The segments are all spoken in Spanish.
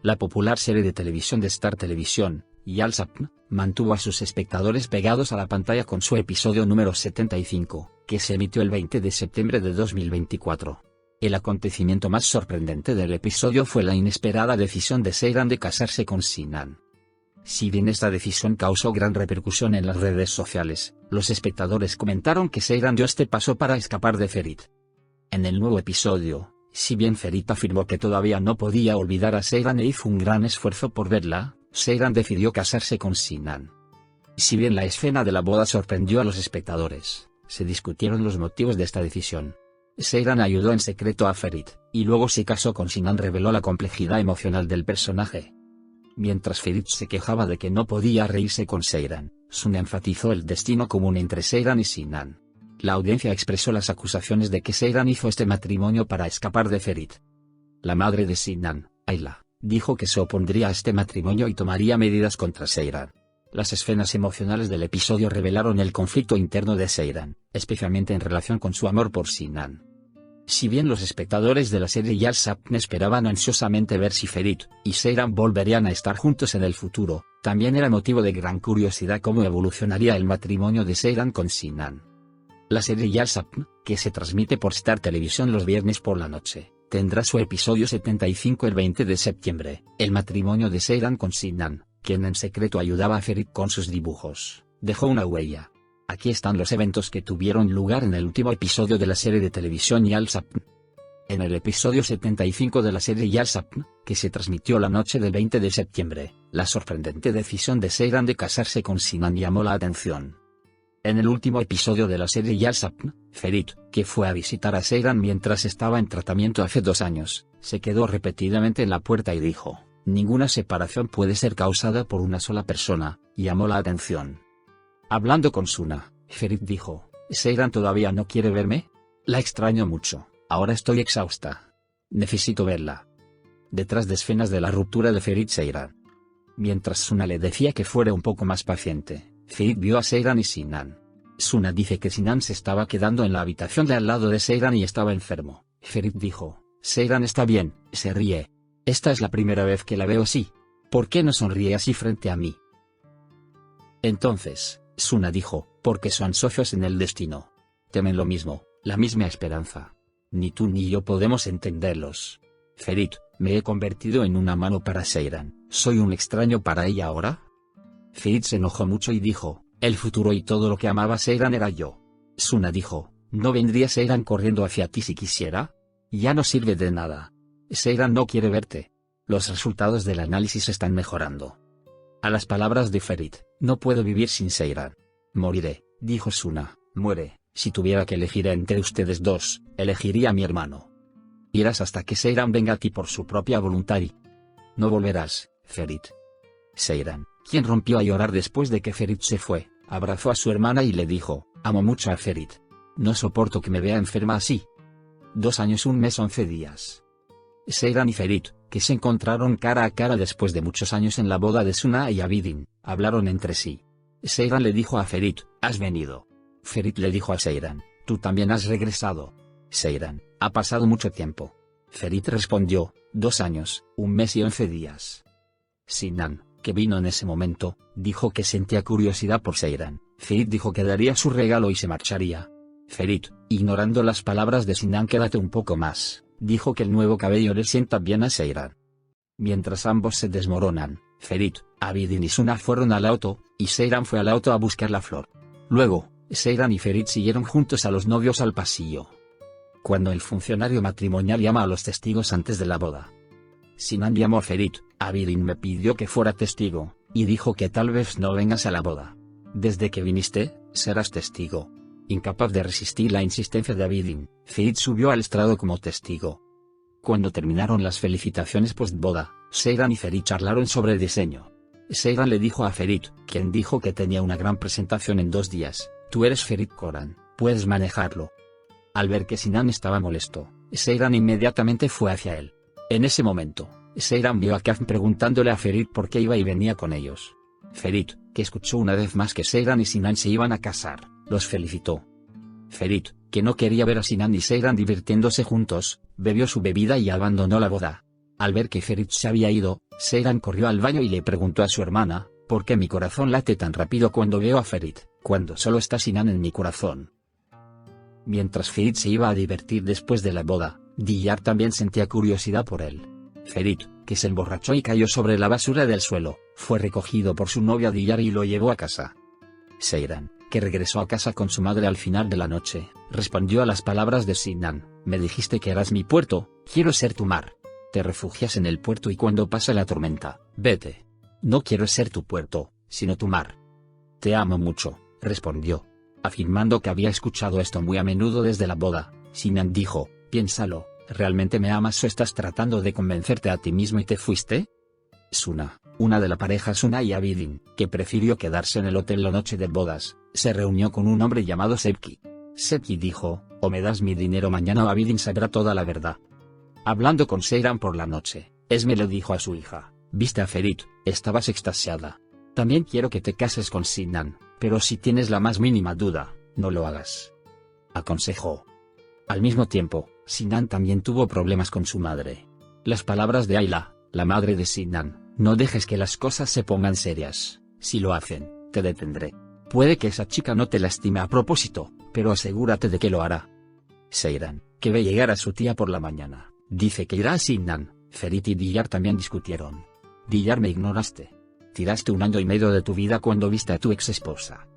La popular serie de televisión de Star Television, Yalsapn, mantuvo a sus espectadores pegados a la pantalla con su episodio número 75, que se emitió el 20 de septiembre de 2024. El acontecimiento más sorprendente del episodio fue la inesperada decisión de Seyran de casarse con Sinan. Si bien esta decisión causó gran repercusión en las redes sociales, los espectadores comentaron que Seyran dio este paso para escapar de Ferit. En el nuevo episodio, si bien Ferit afirmó que todavía no podía olvidar a Seyran e hizo un gran esfuerzo por verla, Seyran decidió casarse con Sinan. Si bien la escena de la boda sorprendió a los espectadores, se discutieron los motivos de esta decisión. Seyran ayudó en secreto a Ferit, y luego se casó con Sinan. Reveló la complejidad emocional del personaje. Mientras Ferit se quejaba de que no podía reírse con Seyran, Suna enfatizó el destino común entre Seyran y Sinan. La audiencia expresó las acusaciones de que Seyran hizo este matrimonio para escapar de Ferit. La madre de Sinan, Ayla, dijo que se opondría a este matrimonio y tomaría medidas contra Seyran. Las escenas emocionales del episodio revelaron el conflicto interno de Seyran, especialmente en relación con su amor por Sinan. Si bien los espectadores de la serie Yalsapn esperaban ansiosamente ver si Ferit y Seyran volverían a estar juntos en el futuro, también era motivo de gran curiosidad cómo evolucionaría el matrimonio de Seyran con Sinan. La serie Yalsapn, que se transmite por Star Television los viernes por la noche, tendrá su episodio 75 el 20 de septiembre. El matrimonio de Seyran con Sinan, quien en secreto ayudaba a Ferit con sus dibujos, dejó una huella. Aquí están los eventos que tuvieron lugar en el último episodio de la serie de televisión Yalsapn. En el episodio 75 de la serie Yalsapn, que se transmitió la noche del 20 de septiembre, la sorprendente decisión de Seyran de casarse con Sinan llamó la atención. En el último episodio de la serie Yalsapn, Ferit, que fue a visitar a Seyran mientras estaba en tratamiento hace 2 años, se quedó repetidamente en la puerta y dijo: "Ninguna separación puede ser causada por una sola persona", llamó la atención. Hablando con Suna, Ferit dijo: "¿Seyran todavía no quiere verme? La extraño mucho, ahora estoy exhausta. Necesito verla". Detrás de escenas de la ruptura de Ferit-Seyran. Mientras Suna le decía que fuera un poco más paciente, Ferit vio a Seyran y Sinan. Suna dice que Sinan se estaba quedando en la habitación de al lado de Seyran y estaba enfermo. Ferit dijo: "Seyran está bien", se ríe. "Esta es la primera vez que la veo así. ¿Por qué no sonríe así frente a mí?". Entonces, Suna dijo: "Porque son socios en el destino. Temen lo mismo, la misma esperanza. Ni tú ni yo podemos entenderlos. Ferit, me he convertido en una mano para Seyran, ¿soy un extraño para ella ahora?". Ferit se enojó mucho y dijo: "El futuro y todo lo que amaba Seyran era yo". Suna dijo: "¿No vendría Seyran corriendo hacia ti si quisiera? Ya no sirve de nada. Seyran no quiere verte. Los resultados del análisis están mejorando". A las palabras de Ferit: "No puedo vivir sin Seyran. Moriré", dijo Suna. "Muere, si tuviera que elegir entre ustedes dos, elegiría a mi hermano. Irás hasta que Seyran venga a ti por su propia voluntad y no volverás, Ferit". Seyran, quien rompió a llorar después de que Ferit se fue, abrazó a su hermana y le dijo: "Amo mucho a Ferit. No soporto que me vea enferma así". 2 años 1 mes 11 días. Seyran y Ferit, que se encontraron cara a cara después de muchos años en la boda de Suna y Abidin, hablaron entre sí. Seyran le dijo a Ferit: "Has venido". Ferit le dijo a Seyran: "Tú también has regresado". Seyran: "Ha pasado mucho tiempo". Ferit respondió: 2 años, 1 mes y 11 días. Sinan, que vino en ese momento, dijo que sentía curiosidad por Seyran. Ferit dijo que daría su regalo y se marcharía. Ferit, ignorando las palabras de Sinan: "Quédate un poco más", dijo que el nuevo cabello le sienta bien a Seyran. Mientras ambos se desmoronan, Ferit, Abidin y Suna fueron al auto, y Seyran fue al auto a buscar la flor. Luego, Seyran y Ferit siguieron juntos a los novios al pasillo. Cuando el funcionario matrimonial llama a los testigos antes de la boda, Sinan llamó a Ferit: "Abidin me pidió que fuera testigo, y dijo que tal vez no vengas a la boda. Desde que viniste, serás testigo". Incapaz de resistir la insistencia de Abidin, Ferit subió al estrado como testigo. Cuando terminaron las felicitaciones post-boda, Seyran y Ferit charlaron sobre diseño. Seyran le dijo a Ferit, quien dijo que tenía una gran presentación en 2 días: "Tú eres Ferit Koran, puedes manejarlo". Al ver que Sinan estaba molesto, Seyran inmediatamente fue hacia él. En ese momento, Seyran vio a Kafn preguntándole a Ferit por qué iba y venía con ellos. Ferit, que escuchó una vez más que Seyran y Sinan se iban a casar, los felicitó. Ferit, que no quería ver a Sinan y Seyran divirtiéndose juntos, bebió su bebida y abandonó la boda. Al ver que Ferit se había ido, Seyran corrió al baño y le preguntó a su hermana, ¿por qué mi corazón late tan rápido cuando veo a Ferit, cuando solo está Sinan en mi corazón? Mientras Ferit se iba a divertir después de la boda, Diyar también sentía curiosidad por él. Ferit, que se emborrachó y cayó sobre la basura del suelo, fue recogido por su novia Diyar y lo llevó a casa. Seyran, que regresó a casa con su madre al final de la noche, respondió a las palabras de Sinan: me dijiste que eras mi puerto, quiero ser tu mar. Te refugias en el puerto y cuando pasa la tormenta, vete. No quiero ser tu puerto, sino tu mar. Te amo mucho, respondió. Afirmando que había escuchado esto muy a menudo desde la boda, Sinan dijo: piénsalo, ¿realmente me amas o estás tratando de convencerte a ti mismo y te fuiste? Suna, una de la pareja Suna y Abidin, que prefirió quedarse en el hotel la noche de bodas, se reunió con un hombre llamado Sepki. Sepki dijo: o me das mi dinero mañana o Abidin sabrá toda la verdad. Hablando con Seyran por la noche, Esme le dijo a su hija: viste a Ferit, estabas extasiada. También quiero que te cases con Sinan, pero si tienes la más mínima duda, no lo hagas. Aconsejó. Al mismo tiempo, Sinan también tuvo problemas con su madre. Las palabras de Ayla, la madre de Sinan: no dejes que las cosas se pongan serias, si lo hacen, te detendré. Puede que esa chica no te lastime a propósito, pero asegúrate de que lo hará. Seyran, que ve llegar a su tía por la mañana, dice que irá a Sinan. Ferit y Diyar también discutieron. Diyar: me ignoraste. Tiraste 1 año y medio de tu vida cuando viste a tu ex esposa.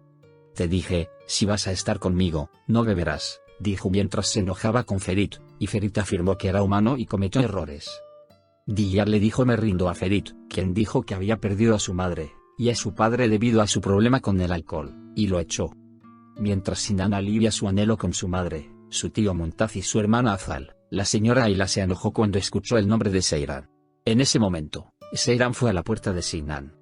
Te dije: si vas a estar conmigo, no beberás, dijo mientras se enojaba con Ferit, y Ferit afirmó que era humano y cometió errores. Diyar le dijo: me rindo a Ferit, quien dijo que había perdido a su madre, y a su padre debido a su problema con el alcohol, y lo echó. Mientras Sinan alivia su anhelo con su madre, su tío Montaz y su hermana Azal, la señora Ayla se enojó cuando escuchó el nombre de Seyran. En ese momento, Seyran fue a la puerta de Sinan.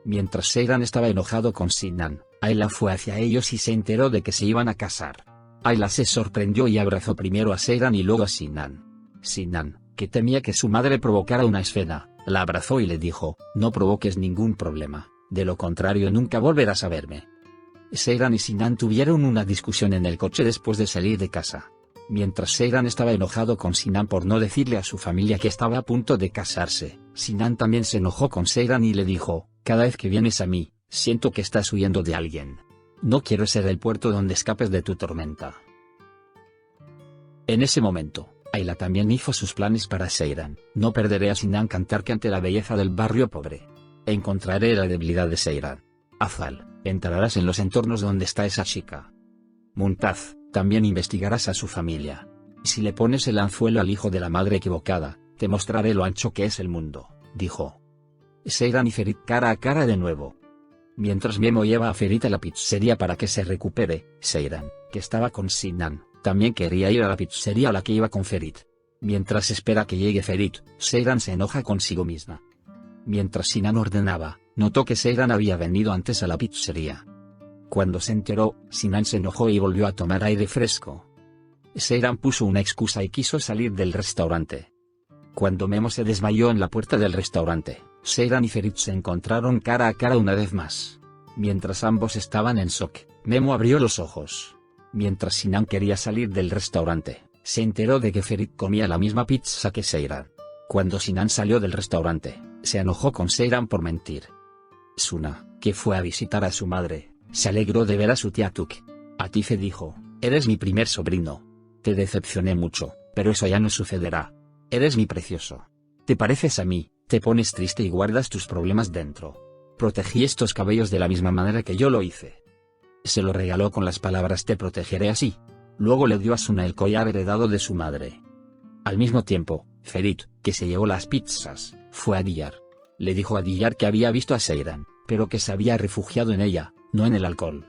Mientras Seyran estaba enojado con Sinan, Ayla fue hacia ellos y se enteró de que se iban a casar. Ayla se sorprendió y abrazó primero a Seyran y luego a Sinan. Sinan, que temía que su madre provocara una escena, la abrazó y le dijo: no provoques ningún problema, de lo contrario nunca volverás a verme. Seyran y Sinan tuvieron una discusión en el coche después de salir de casa. Mientras Seyran estaba enojado con Sinan por no decirle a su familia que estaba a punto de casarse, Sinan también se enojó con Seyran y le dijo: cada vez que vienes a mí, siento que estás huyendo de alguien. No quiero ser el puerto donde escapes de tu tormenta. En ese momento, Ayla también hizo sus planes para Seyran: no perderé a Sinan Cantarque ante la belleza del barrio pobre. Encontraré la debilidad de Seyran. Azal, entrarás en los entornos donde está esa chica. Muntaz, también investigarás a su familia. Si le pones el anzuelo al hijo de la madre equivocada, te mostraré lo ancho que es el mundo, dijo. Seyran y Ferit cara a cara de nuevo. Mientras Memo lleva a Ferit a la pizzería para que se recupere, Seyran, que estaba con Sinan, también quería ir a la pizzería a la que iba con Ferit. Mientras espera que llegue Ferit, Seyran se enoja consigo misma. Mientras Sinan ordenaba, notó que Seyran había venido antes a la pizzería. Cuando se enteró, Sinan se enojó y volvió a tomar aire fresco. Seyran puso una excusa y quiso salir del restaurante. Cuando Memo se desmayó en la puerta del restaurante, Seyran y Ferit se encontraron cara a cara una vez más. Mientras ambos estaban en shock, Memo abrió los ojos. Mientras Sinan quería salir del restaurante, se enteró de que Ferit comía la misma pizza que Seyran. Cuando Sinan salió del restaurante, se enojó con Seyran por mentir. Suna, que fue a visitar a su madre, se alegró de ver a su tía Tuk. Atife dijo: eres mi primer sobrino. Te decepcioné mucho, pero eso ya no sucederá. Eres mi precioso. Te pareces a mí, te pones triste y guardas tus problemas dentro. Protegí estos cabellos de la misma manera que yo lo hice. Se lo regaló con las palabras: te protegeré así. Luego le dio a Suna el collar heredado de su madre. Al mismo tiempo, Ferit, que se llevó las pizzas, fue a Diyar. Le dijo a Diyar que había visto a Seyran, pero que se había refugiado en ella, no en el alcohol.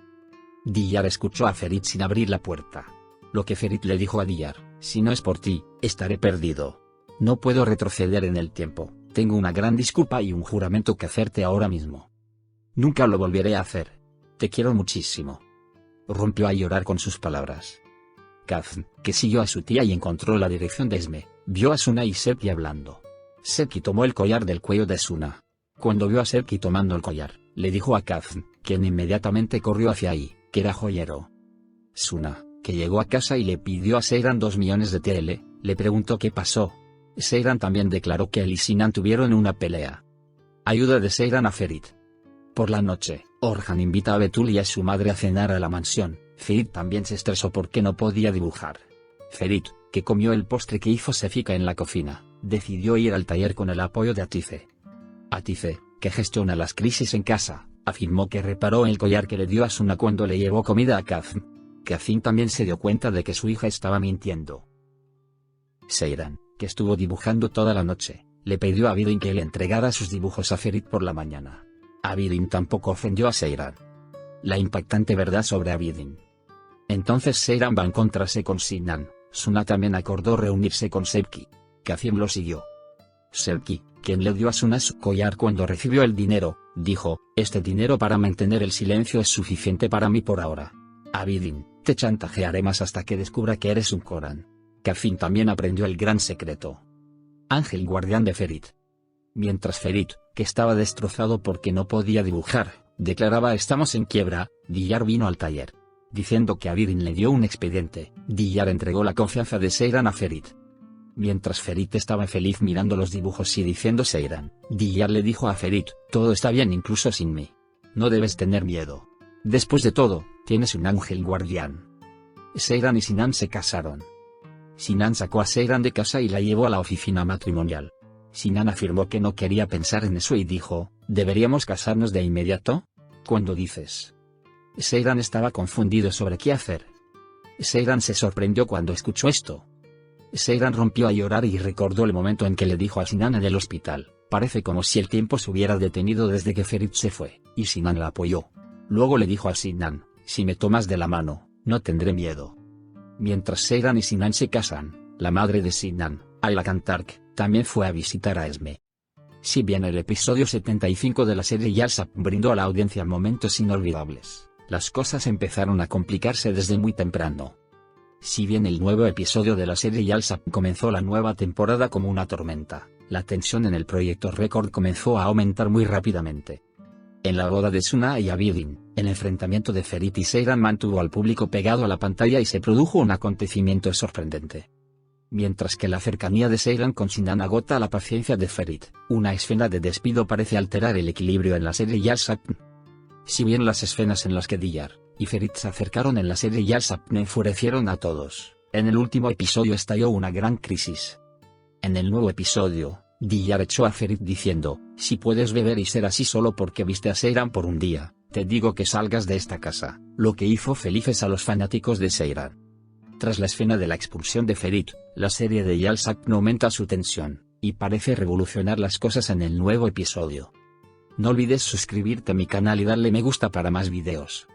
Diyar escuchó a Ferit sin abrir la puerta. Lo que Ferit le dijo a Diyar: si no es por ti, estaré perdido. No puedo retroceder en el tiempo, tengo una gran disculpa y un juramento que hacerte ahora mismo. Nunca lo volveré a hacer. Te quiero muchísimo. Rompió a llorar con sus palabras. Kazm, que siguió a su tía y encontró la dirección de Esme, vio a Suna y Sepki hablando. Sepki tomó el collar del cuello de Suna. Cuando vio a Sepki tomando el collar, le dijo a Kazm, quien inmediatamente corrió hacia ahí, que era joyero. Suna, que llegó a casa y le pidió a Seyran 2 millones de TL, le preguntó qué pasó. Seyran también declaró que él y Sinan tuvieron una pelea. Ayuda de Seyran a Ferit. Por la noche, Orhan invita a Betul y a su madre a cenar a la mansión. Ferit también se estresó porque no podía dibujar. Ferit, que comió el postre que hizo Sefika en la cocina, decidió ir al taller con el apoyo de Atife. Atife, que gestiona las crisis en casa, afirmó que reparó el collar que le dio a Suna cuando le llevó comida a Kazm. Kazim también se dio cuenta de que su hija estaba mintiendo. Seyran, que estuvo dibujando toda la noche, le pidió a Abidin que le entregara sus dibujos a Ferit por la mañana. Abidin tampoco ofendió a Seyran. La impactante verdad sobre Abidin. Entonces Seyran va a encontrarse con Sinan. Suna también acordó reunirse con Sevki. Kazim lo siguió. Sevki, quien le dio a Suna su collar cuando recibió el dinero, dijo: este dinero para mantener el silencio es suficiente para mí por ahora. Abidin, te chantajearé más hasta que descubra que eres un Corán. Kazim también aprendió el gran secreto. Ángel guardián de Ferit. Mientras Ferit, que estaba destrozado porque no podía dibujar, declaraba: estamos en quiebra, Diyar vino al taller. Diciendo que Abidin le dio un expediente, Diyar entregó la confianza de Seyran a Ferit. Mientras Ferit estaba feliz mirando los dibujos y diciendo Seyran, Diyar le dijo a Ferit: todo está bien incluso sin mí. No debes tener miedo. Después de todo, tienes un ángel guardián. Seyran y Sinan se casaron. Sinan sacó a Seyran de casa y la llevó a la oficina matrimonial. Sinan afirmó que no quería pensar en eso y dijo: ¿deberíamos casarnos de inmediato? ¿Cuándo dices? Seyran estaba confundido sobre qué hacer. Seyran se sorprendió cuando escuchó esto. Seyran rompió a llorar y recordó el momento en que le dijo a Sinan en el hospital: parece como si el tiempo se hubiera detenido desde que Ferit se fue, y Sinan la apoyó. Luego le dijo a Sinan: si me tomas de la mano, no tendré miedo. Mientras Seyran y Sinan se casan, la madre de Sinan, Ayla Kantark, también fue a visitar a Esme. Si bien el episodio 75 de la serie Yalsap brindó a la audiencia momentos inolvidables, las cosas empezaron a complicarse desde muy temprano. Si bien el nuevo episodio de la serie Yalsap comenzó la nueva temporada como una tormenta, la tensión en el proyecto Record comenzó a aumentar muy rápidamente. En la boda de Suna y Abidin, el enfrentamiento de Ferit y Seyran mantuvo al público pegado a la pantalla y se produjo un acontecimiento sorprendente. Mientras que la cercanía de Seyran con Sinan agota la paciencia de Ferit, una escena de despido parece alterar el equilibrio en la serie Yalsap. Si bien las escenas en las que Diyar y Ferit se acercaron en la serie Yalsap enfurecieron a todos, en el último episodio estalló una gran crisis. En el nuevo episodio, Diyar echó a Ferit diciendo: si puedes beber y ser así solo porque viste a Seyran por un día, te digo que salgas de esta casa, lo que hizo felices a los fanáticos de Seyran. Tras la escena de la expulsión de Ferit, la serie de Yalsap aumenta su tensión, y parece revolucionar las cosas en el nuevo episodio. No olvides suscribirte a mi canal y darle me gusta para más videos.